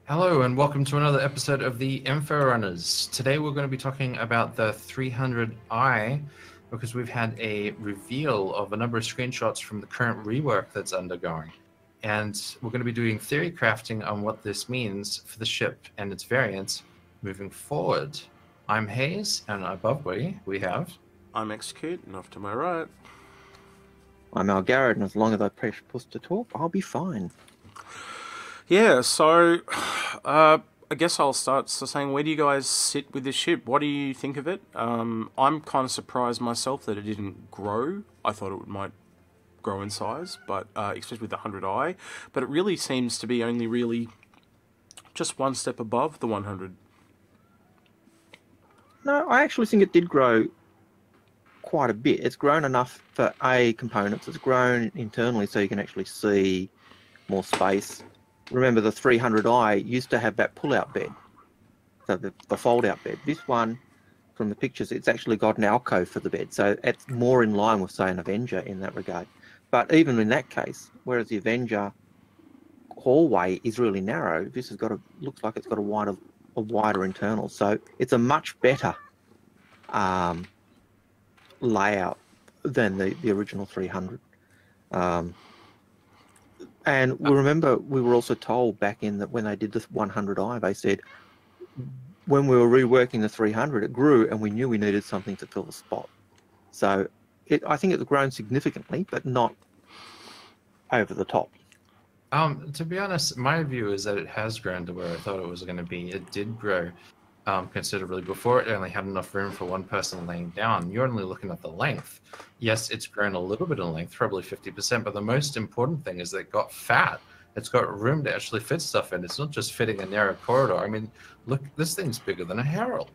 Hello and welcome to another episode of the Inforunners. Today we're going to be talking about the 300i because we've had a reveal of a number of screenshots from the current rework that's undergoing. And we're going to be doing theory crafting on what this means for the ship and its variants moving forward. I'm Hayes, and above me we have... I'm Execute, and off to my right. I'm Al Garrett, and as long as I press push to talk, I'll be fine. Yeah, so I guess I'll start saying, where do you guys sit with this ship? What do you think of it? I'm kind of surprised myself that it didn't grow. I thought it might grow in size, but especially with the 100i. But it really seems to be only really just one step above the 100. No, I actually think it did grow quite a bit. It's grown enough for A, components. It's grown internally so you can actually see more space. Remember, the 300i used to have that pull-out bed, so the fold-out bed. This one, from the pictures, it's actually got an alcove for the bed, so it's more in line with, say, an Avenger in that regard. But even in that case, whereas the Avenger hallway is really narrow, this has got looks like it's got a wider internal, so it's a much better layout than the original 300. And we remember we were also told back in that when they did this 100i, they said when we were reworking the 300, it grew, and we knew we needed something to fill the spot. So I think it's grown significantly, but not over the top. To be honest, my view is that it has grown to where I thought it was going to be. It did grow considerably. Before, it only had enough room for one person laying down. You're only looking at the length. Yes, it's grown a little bit in length, probably 50%, but the most important thing is that it got fat. It's got room to actually fit stuff in. It's not just fitting a narrow corridor. I mean, look, this thing's bigger than a Herald.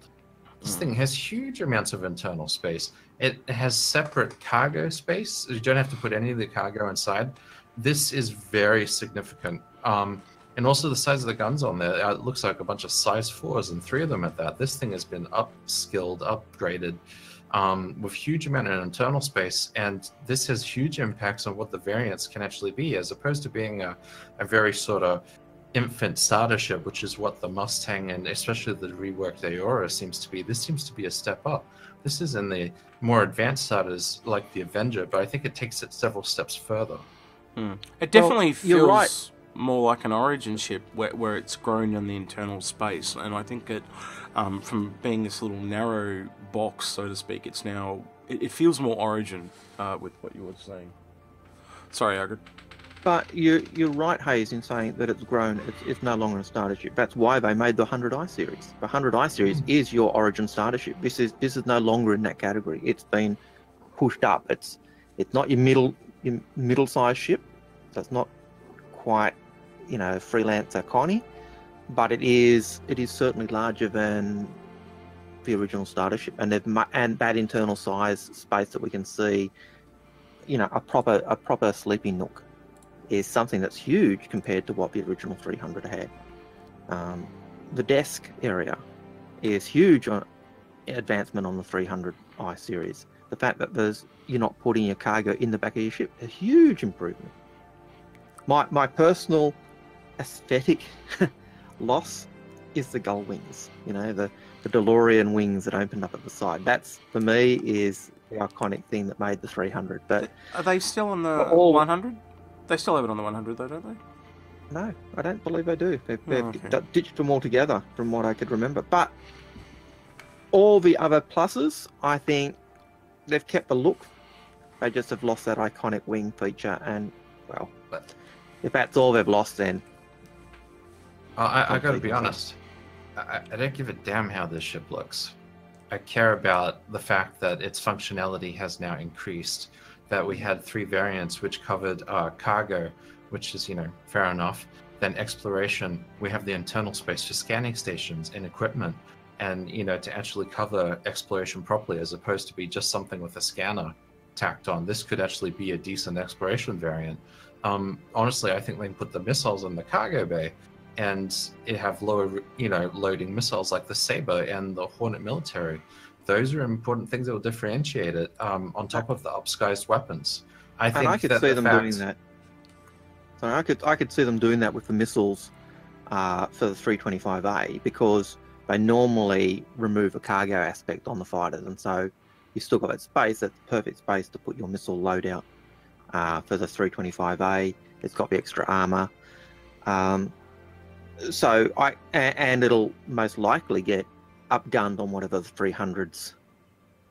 This thing has huge amounts of internal space. It has separate cargo space. You don't have to put any of the cargo inside. This is very significant. And also the size of the guns on there, it looks like a bunch of size 4s, and 3 of them at that. This thing has been upskilled, upgraded, with huge amount of internal space, and this has huge impacts on what the variants can actually be, as opposed to being a very sort of infant starter ship, which is what the Mustang and especially the reworked Aora seems to be. This seems to be a step up. This is in the more advanced starters like the Avenger, but I think it takes it several steps further. It definitely feels you're right. more like an Origin ship where it's grown in the internal space, and I think that from being this little narrow box, so to speak, it's now it feels more Origin with what you were saying. Sorry, Agrid. But you're right, Hayes, in saying that it's grown. It's no longer a starter ship. That's why they made the 100i series. The 100i series is your Origin starter ship. This is no longer in that category. It's been pushed up. It's not your middle-sized ship. So it's not quite, freelancer Connie, but it is certainly larger than the original starter ship, and that internal size space that we can see, a proper sleeping nook is something that's huge compared to what the original 300 had. The desk area is huge on advancement on the 300i series. The fact that you're not putting your cargo in the back of your ship, a huge improvement. My personal aesthetic loss is the gull wings. The DeLorean wings that opened up at the side. That's, for me, is the iconic thing that made the 300. But Are they still on the 100? They still have it on the 100 though, don't they? no, I don't believe they do. They've okay. ditched them altogether, from what I could remember. But all the other pluses, I think they've kept the look. They just have lost that iconic wing feature, and, well, if that's all they've lost, then I gotta be honest. I don't give a damn how this ship looks. I care about the fact that its functionality has now increased, that we had 3 variants which covered cargo, which is, fair enough. Then exploration, we have the internal space for scanning stations and equipment, and, to actually cover exploration properly, as opposed to be just something with a scanner tacked on. This could actually be a decent exploration variant. Honestly, I think they can put the missiles in the cargo bay and it have lower, loading missiles like the Saber and the Hornet military. Those are important things that will differentiate it on top of the upsized weapons. I think I could see them doing that. So I could see them doing that with the missiles for the 325A because they normally remove a cargo aspect on the fighters, and so you still got that space. That's the perfect space to put your missile loadout for the 325A. It's got the extra armor. And it'll most likely get upgunned on whatever the 300's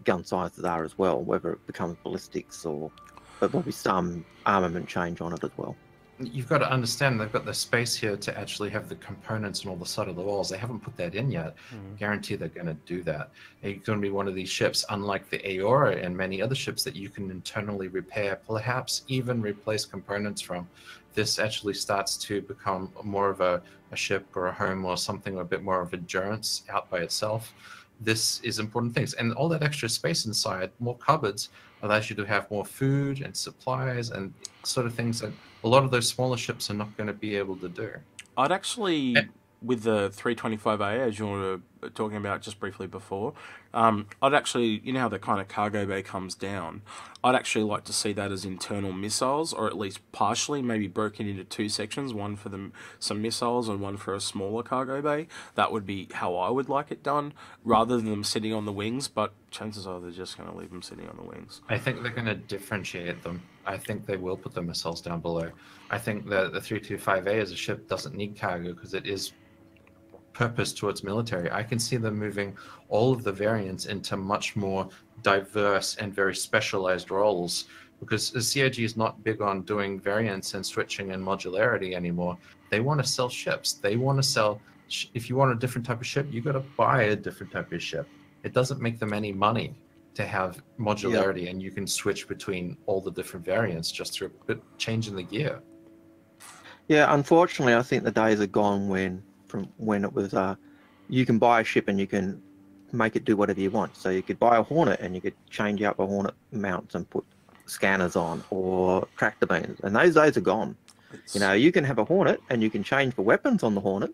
gun sizes are as well, whether it becomes ballistics or, but there'll be some armament change on it as well. You've got to understand they've got the space here to actually have the components on all the side of the walls. They haven't put that in yet. Guarantee they're going to do that. It's going to be one of these ships, unlike the Aora and many other ships, that you can internally repair, perhaps even replace components from. This actually starts to become more of a ship or a home or something a bit more of endurance out by itself. This is important things. And all that extra space inside, more cupboards, allows you to have more food and supplies and sort of things that a lot of those smaller ships are not going to be able to do. I'd actually, with the 325A, as you were talking about just briefly before, I'd actually, you know how the kind of cargo bay comes down, I'd actually like to see that as internal missiles, or at least partially, maybe broken into two sections, one for some missiles and one for a smaller cargo bay. That would be how I would like it done, rather than them sitting on the wings, but chances are they're just going to leave them sitting on the wings. I think they're going to differentiate them. I think they will put the missiles down below. I think that the 325A as a ship doesn't need cargo because it is purpose towards military. I can see them moving all of the variants into much more diverse and very specialized roles, because the CIG is not big on doing variants and switching and modularity anymore. They want to sell ships. They want to sell, if you want a different type of ship, you got to buy a different type of ship. It doesn't make them any money to have modularity, and you can switch between all the different variants just through a bit changing the gear. Yeah, unfortunately, I think the days are gone when it was you can buy a ship and you can make it do whatever you want. So you could buy a Hornet and you could change out the Hornet mounts and put scanners on or tractor beams, and those days are gone. You know, you can have a Hornet and you can change the weapons on the Hornet,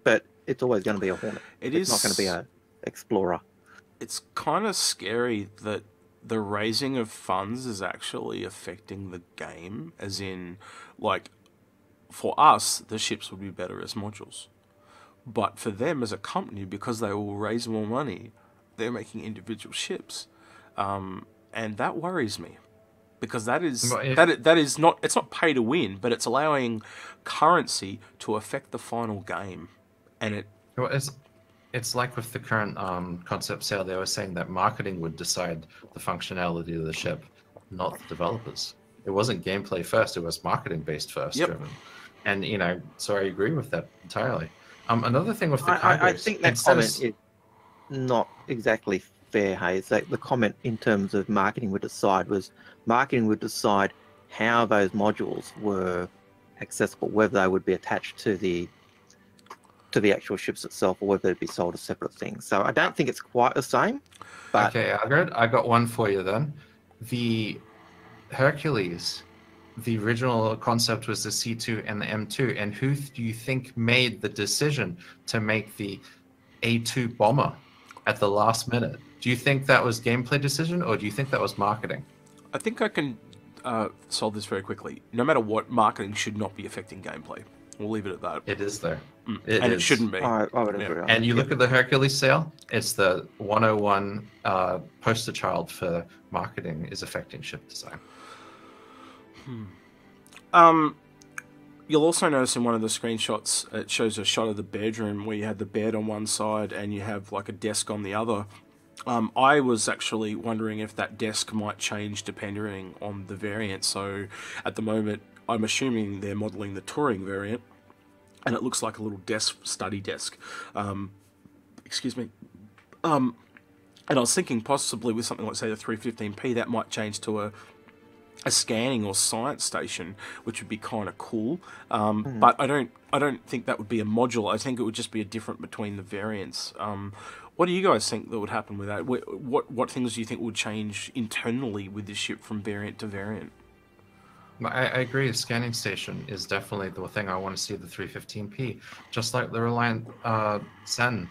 but it's always going to be a Hornet. It's not going to be a Explorer. It's kind of scary that the raising of funds is actually affecting the game, as in, like, for us, the ships would be better as modules. But for them as a company, because they will raise more money, they're making individual ships. And that worries me. Because that is not, it's not pay to win, but it's allowing currency to affect the final game. And it's like with the current concept sale, they were saying that marketing would decide the functionality of the ship, not the developers. It wasn't gameplay first, it was marketing based first. Yep. Driven. And, you know, so I agree with that entirely. Another thing with the cargo, I think that comment is not exactly fair, Hayes. The comment in terms of marketing would decide how those modules were accessible, whether they would be attached to the actual ships itself or whether they'd be sold as separate things. So I don't think it's quite the same. But okay, Algard, I got one for you then. The Hercules, the original concept was the C2 and the M2, and who do you think made the decision to make the A2 bomber at the last minute? Do you think that was gameplay decision, or do you think that was marketing? I think I can solve this very quickly. No matter what, marketing should not be affecting gameplay. We'll leave it at that. It is there. It shouldn't be. I would agree. And you look at the Hercules sale, it's the 101 poster child for marketing is affecting ship design. You'll also notice in one of the screenshots, it shows a shot of the bedroom where you had the bed on one side and you have like a desk on the other. I was actually wondering if that desk might change depending on the variant. So at the moment, I'm assuming they're modelling the touring variant, and it looks like a little desk, study desk. Excuse me. And I was thinking possibly with something like, say, the 315p, that might change to a scanning or science station, which would be kind of cool. But I don't think that would be a module. I think it would just be a different between the variants. What do you guys think that would happen with that? What things do you think would change internally with this ship from variant to variant? I agree. The scanning station is definitely the thing I want to see the 315p. Just like the Reliant Sen,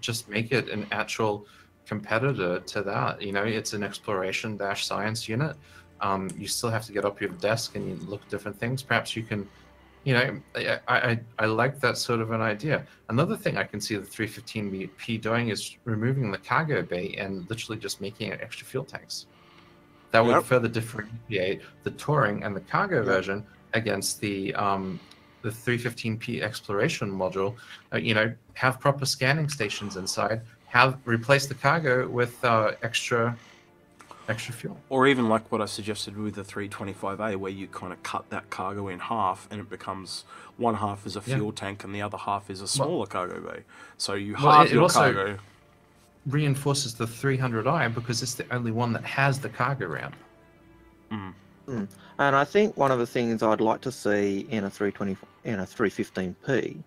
just make it an actual competitor to that. You know, it's an exploration-science unit. You still have to get up your desk and you look at different things. Perhaps you can You know, I like that sort of an idea. Another thing I can see the 315P doing is removing the cargo bay and literally just making it extra fuel tanks. That would Yep. further differentiate the touring and the cargo Yep. version against the 315P exploration module. You know, have proper scanning stations inside. Replace the cargo with extra fuel. Or even like what I suggested with the 325A, where you kind of cut that cargo in half and it becomes one half is a fuel tank and the other half is a smaller cargo bay. So you halve your cargo. Reinforces the 300i because it's the only one that has the cargo ramp. And I think one of the things I'd like to see in a 315P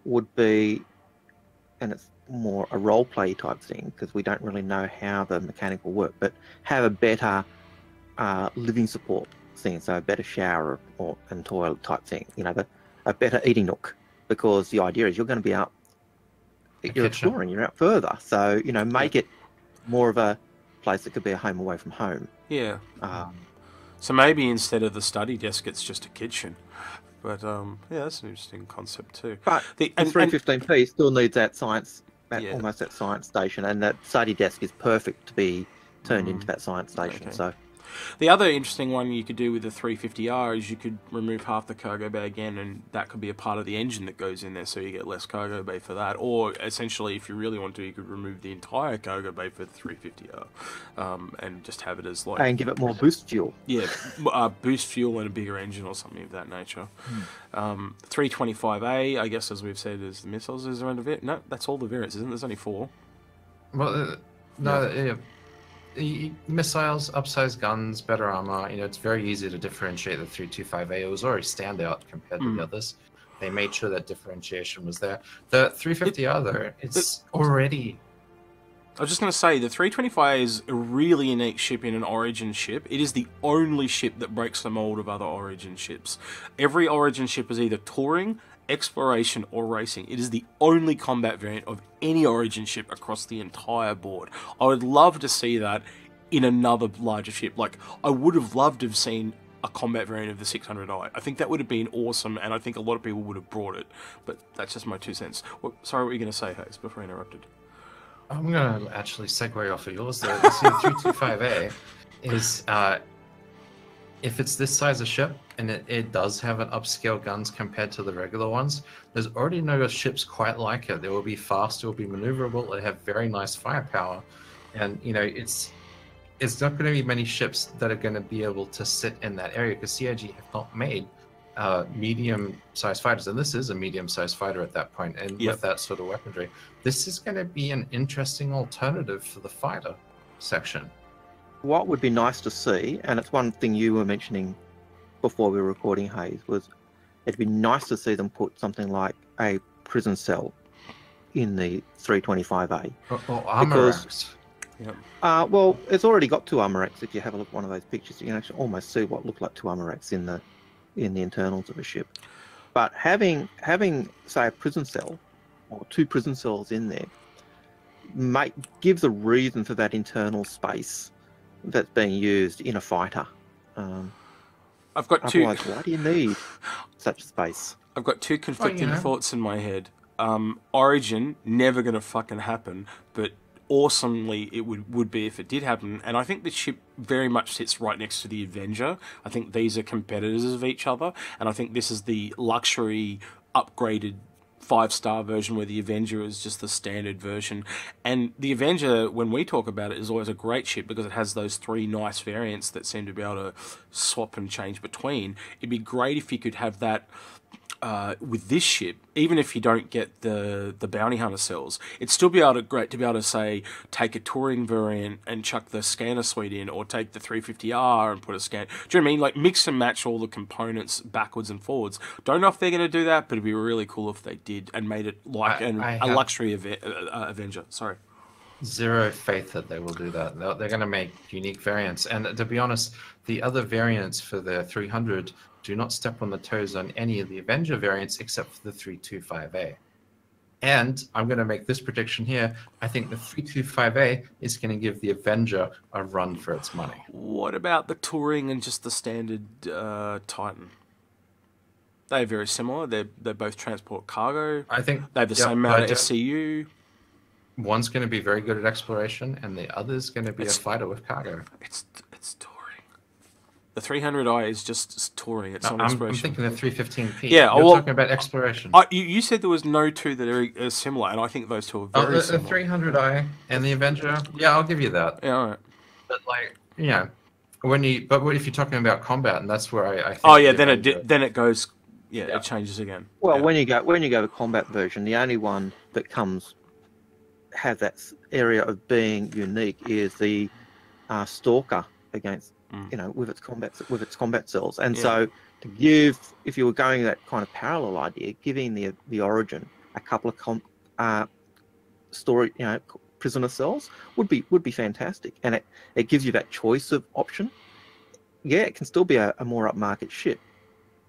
would be, and it's more a role play type thing because we don't really know how the mechanic will work, but have a better living support thing, so a better shower and toilet type thing, you know, a better eating nook, because the idea is you're going to be out, you're exploring, you're out further, so you know, make it more of a place that could be a home away from home. Yeah. So maybe instead of the study desk, it's just a kitchen. But yeah, that's an interesting concept too. But the 315P still needs that science, almost that science station, and that study desk is perfect to be turned into that science station. Okay. So the other interesting one you could do with the 350R is you could remove half the cargo bay again, and that could be a part of the engine that goes in there, so you get less cargo bay for that. Or essentially, if you really want to, you could remove the entire cargo bay for the 350R and just have it as like... And give it more boost fuel. Yeah, boost fuel and a bigger engine or something of that nature. 325A, I guess, as we've said, is the missiles. Is there another bit? No, that's all the variants, isn't it? There's only 4. Well, missiles, upsized guns, better armor. You know, it's very easy to differentiate the 325A. It was already standout compared to the others. They made sure that differentiation was there. The 350R, though, it's already... I was just going to say, the 325A is a really unique ship in an Origin ship. It is the only ship that breaks the mold of other Origin ships. Every Origin ship is either touring, exploration, or racing. It is the only combat variant of any Origin ship across the entire board. I would love to see that in another larger ship. Like, I would have loved to have seen a combat variant of the 600i. I think that would have been awesome, and I think a lot of people would have brought it. But that's just my 2 cents. Sorry, what were you going to say, Hayes, before I interrupted? I'm going to actually segue off of yours. The C325A is... if it's this size of ship, and it does have an upscale guns compared to the regular ones, there's already no ships quite like it. They will be fast, it will be maneuverable, they have very nice firepower, and you know, it's not going to be many ships that are going to be able to sit in that area, because CIG have not made medium-sized fighters, and this is a medium-sized fighter at that point, and with that sort of weaponry, this is going to be an interesting alternative for the fighter section. What would be nice to see, and it's one thing you were mentioning before we were recording, Hayes, was it'd be nice to see them put something like a prison cell in the 325A. Or armor racks. Well, it's already got 2 armor racks. If you have a look at one of those pictures, you can actually almost see what look like 2 armor racks in the internals of a ship. But having say a prison cell or 2 prison cells in there gives a reason for that internal space that's being used in a fighter. I've got 2. Otherwise, why do you need such space? I've got 2 conflicting thoughts in my head. Origin, never going to fucking happen, but awesomely it would be if it did happen. And I think the ship very much sits right next to the Avenger. I think these are competitors of each other, and I think this is the luxury upgraded 5-star version where the Avenger is just the standard version. And the Avenger, when we talk about it, is always a great ship because it has those 3 nice variants that seem to be able to swap and change between. It'd be great if you could have that with this ship, even if you don't get the bounty hunter cells. It'd still be great to be able to say, take a touring variant and chuck the scanner suite in, or take the 350R and put a scan. Do you know what I mean? Like, mix and match all the components backwards and forwards. Don't know if they're going to do that, but it'd be really cool if they did and made it like a luxury Avenger. Sorry. Zero faith that they will do that. They're going to make unique variants. And to be honest, the other variants for the 300 do not step on the toes on any of the Avenger variants except for the 325A. And I'm going to make this prediction here. I think the 325A is going to give the Avenger a run for its money. What about the touring and just the standard Titan? They're very similar. They both transport cargo. I think They have the yep, same amount of SCU. One's going to be very good at exploration, and the other's going to be It's- a fighter with cargo. It's touring. The 300i is just touring. It's not I'm exploration. thinking the 315p. Yeah, You're well, talking about exploration. You said there was no two that are similar, and I think those two are very the similar. 300i and the Avenger, yeah, I'll give you that. Yeah, all right. But like, yeah, if you're talking about combat, and that's where I think Oh yeah, the then Avenger- it goes. Yeah, it changes again. Well, Yeah. when you go to combat version, the only one that has that area of being unique is the Stalker against with its combat cells, and so to give, if you were going that kind of parallel idea, giving the Origin a couple of story prisoner cells would be fantastic, and it gives you that choice of option. Yeah, it can still be a more upmarket ship.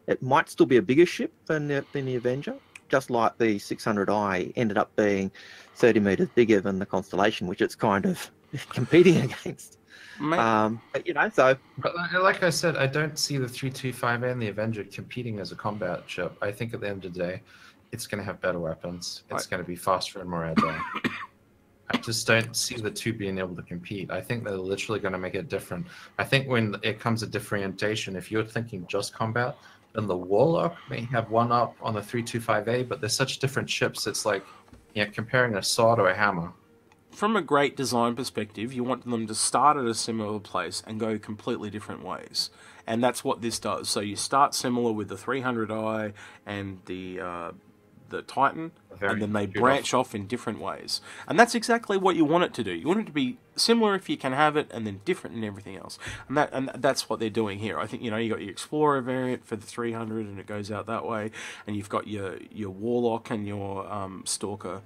It might still be a bigger ship than the Avenger, just like the 600i ended up being 30 meters bigger than the Constellation, which it's kind of competing against. But so. But like I said, I don't see the 325 and the Avenger competing as a combat ship. I think at the end of the day, it's going to have better weapons. It's going to be faster and more agile. I just don't see the two being able to compete. I think they're literally going to make it different. I think when it comes to differentiation, if you're thinking just combat, then the Warlock may have one up on the 325A, but they're such different ships. It's like comparing a saw to a hammer. From a great design perspective, you want them to start at a similar place and go completely different ways. And that's what this does. So you start similar with the 300i and the Titan, and then they branch off in different ways. And that's exactly what you want it to do. You want it to be similar if you can have it, and then different in everything else. And that's what they're doing here. I think you got your Explorer variant for the 300, and it goes out that way, and you've got your Warlock and your Stalker.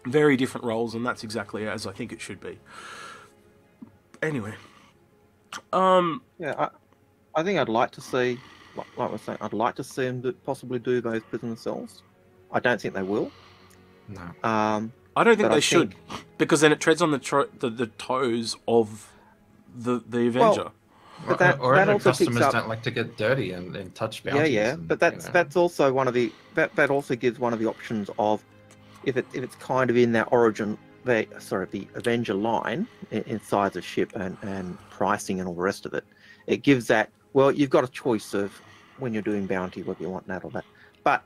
Very different roles, and that's exactly as I think it should be. Anyway, I think I'd like to see, like we're saying, I'd like to see them possibly do those prisoner cells. I don't think they will. No. I don't think they should, because then it treads on the toes of the Avenger. Well, but that also customers picks up, don't like to get dirty and touch bounties. Yeah. But that's also one of the that also gives one of the options of if it's kind of in that Origin, the Avenger line in size of ship and pricing and all the rest of it. It gives that. Well, you've got a choice of when you're doing bounty whether you want that or that. But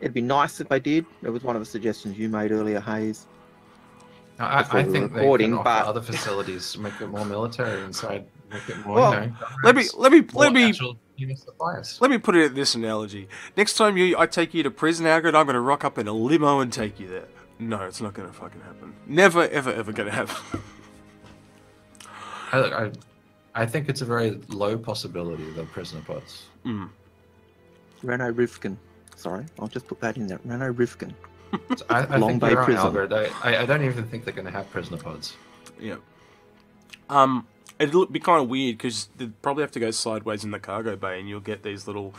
it'd be nice if they did. It was one of the suggestions you made earlier, Hayes. I think they can offer other facilities, make it more military inside, make it more. Let me put it at this analogy. Next time I take you to prison, Algrid, I'm going to rock up in a limo and take you there. No, it's not going to fucking happen. Never, ever, ever going to happen. I think it's a very low possibility, the prisoner pods. Renault Rifkin. Sorry, I'll just put that in there. Renault Rifkin. So I think you're right, Algrid. I don't even think they're going to have prisoner pods. Yeah. It'll be kind of weird because they'd probably have to go sideways in the cargo bay, and you'll get these little.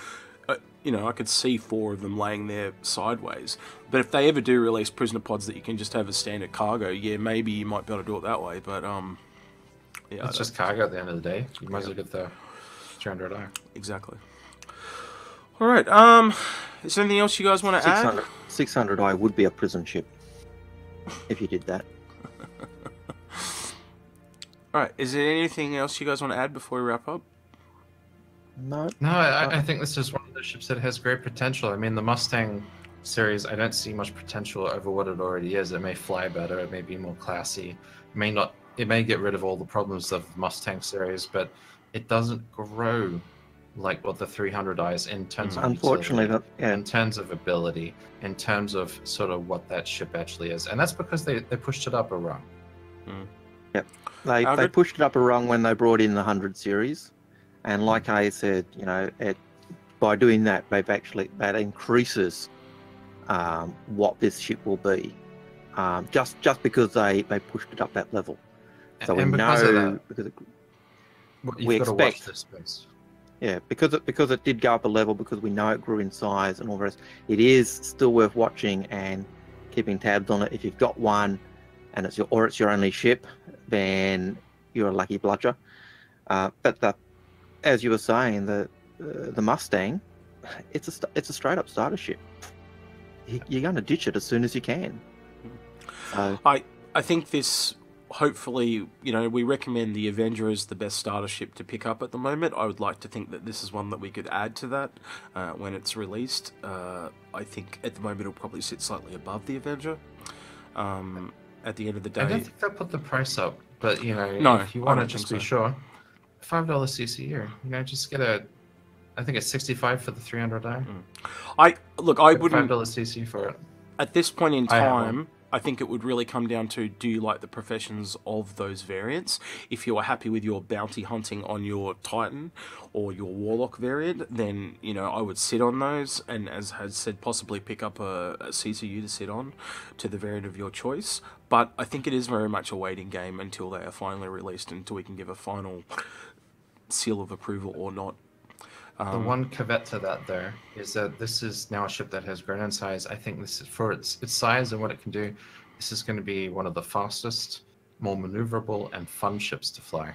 I could see 4 of them laying there sideways. But if they ever do release prisoner pods that you can just have as standard cargo, yeah, maybe you might be able to do it that way. But yeah, it's just cargo at the end of the day. You might as well get the 300i. Exactly. All right. Is there anything else you guys want to add? 600i would be a prison ship if you did that. All right. Is there anything else you guys want to add before we wrap up? No. No, I think this is one of the ships that has great potential. I mean, the Mustang series, I don't see much potential over what it already is. It may fly better. It may be more classy. It may get rid of all the problems of the Mustang series, but it doesn't grow like what the 300i is in terms of unfortunately, in terms of ability, in terms of sort of what that ship actually is, and that's because they pushed it up a rung. Yep, they pushed it up a rung when they brought in the 100 series, and like I said, by doing that, that increases what this ship will be, just because they pushed it up that level. So we know because we expect. Watch this space. Yeah, because it did go up a level, because we know it grew in size and all the rest. It is still worth watching and keeping tabs on it. If you've got one, and it's your only ship, then you're a lucky bludger. But as you were saying, the Mustang, it's a straight up starter ship. You're going to ditch it as soon as you can. So I think this, hopefully, we recommend the Avenger as the best starter ship to pick up at the moment. I would like to think that this is one that we could add to that when it's released. I think at the moment it'll probably sit slightly above the Avenger. At the end of the day, I don't think they'll put the price up, but No, if you I want to don't just think be so. sure, $5 CCU. Just get I think it's 65 for the 300i. I Get wouldn't. $5 CCU for it. At this point in I have time, I think it would really come down to, do you like the professions of those variants? If you are happy with your bounty hunting on your Titan or your Warlock variant, then, I would sit on those, and as has said, possibly pick up a CCU to sit on to the variant of your choice. But I think it is very much a waiting game until they are finally released, until we can give a final seal of approval or not. The one caveat to that, though, is that this is now a ship that has grown in size. I think this is, for its size and what it can do, this is going to be one of the fastest, more maneuverable, and fun ships to fly.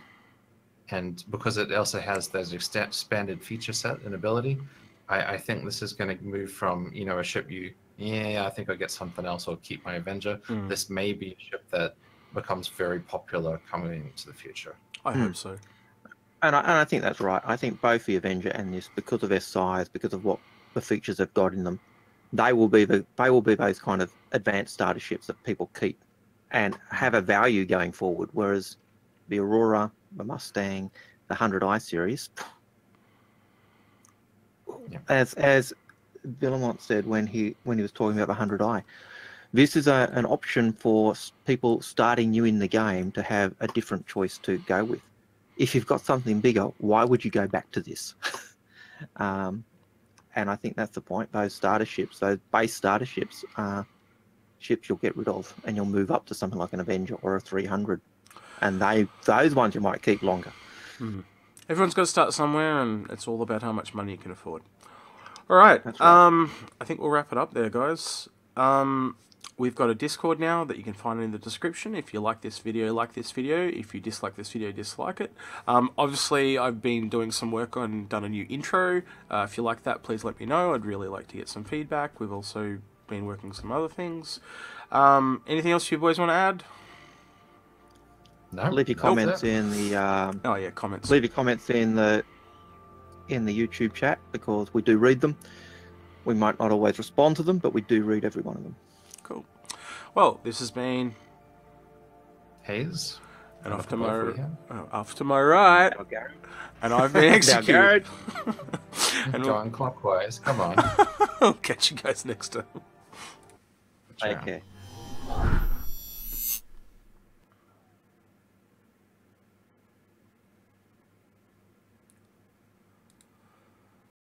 And because it also has those expanded feature set and ability, I think this is going to move from, a ship I think I'll get something else or keep my Avenger. This may be a ship that becomes very popular coming into the future. I hope so. And I think that's right. I think both the Avenger and this, because of their size, because of what the features they've got in them, they will be those kind of advanced starter ships that people keep and have a value going forward. Whereas the Aurora, the Mustang, the 100i series, as Villamont said when he was talking about the 100i, this is an option for people starting new in the game to have a different choice to go with. If you've got something bigger, why would you go back to this? And I think that's the point. Those starter ships, those base starter ships, are ships you'll get rid of, and you'll move up to something like an Avenger or a 300. And those ones you might keep longer. Everyone's got to start somewhere, and it's all about how much money you can afford. All right. That's right. I think we'll wrap it up there, guys. We've got a Discord now that you can find in the description. If you like this video, like this video. If you dislike this video, dislike it. Obviously, I've been doing some work on, done a new intro. If you like that, please let me know. I'd really like to get some feedback. We've also been working some other things. Anything else you boys want to add? No. Leave your comments in the comments. leave your comments in the YouTube chat, because we do read them. We might not always respond to them, but we do read every one of them. Cool. Well, this has been Hayes. And off to my right. And I've been executed. And going clockwise. Come on. I'll catch you guys next time. Take care.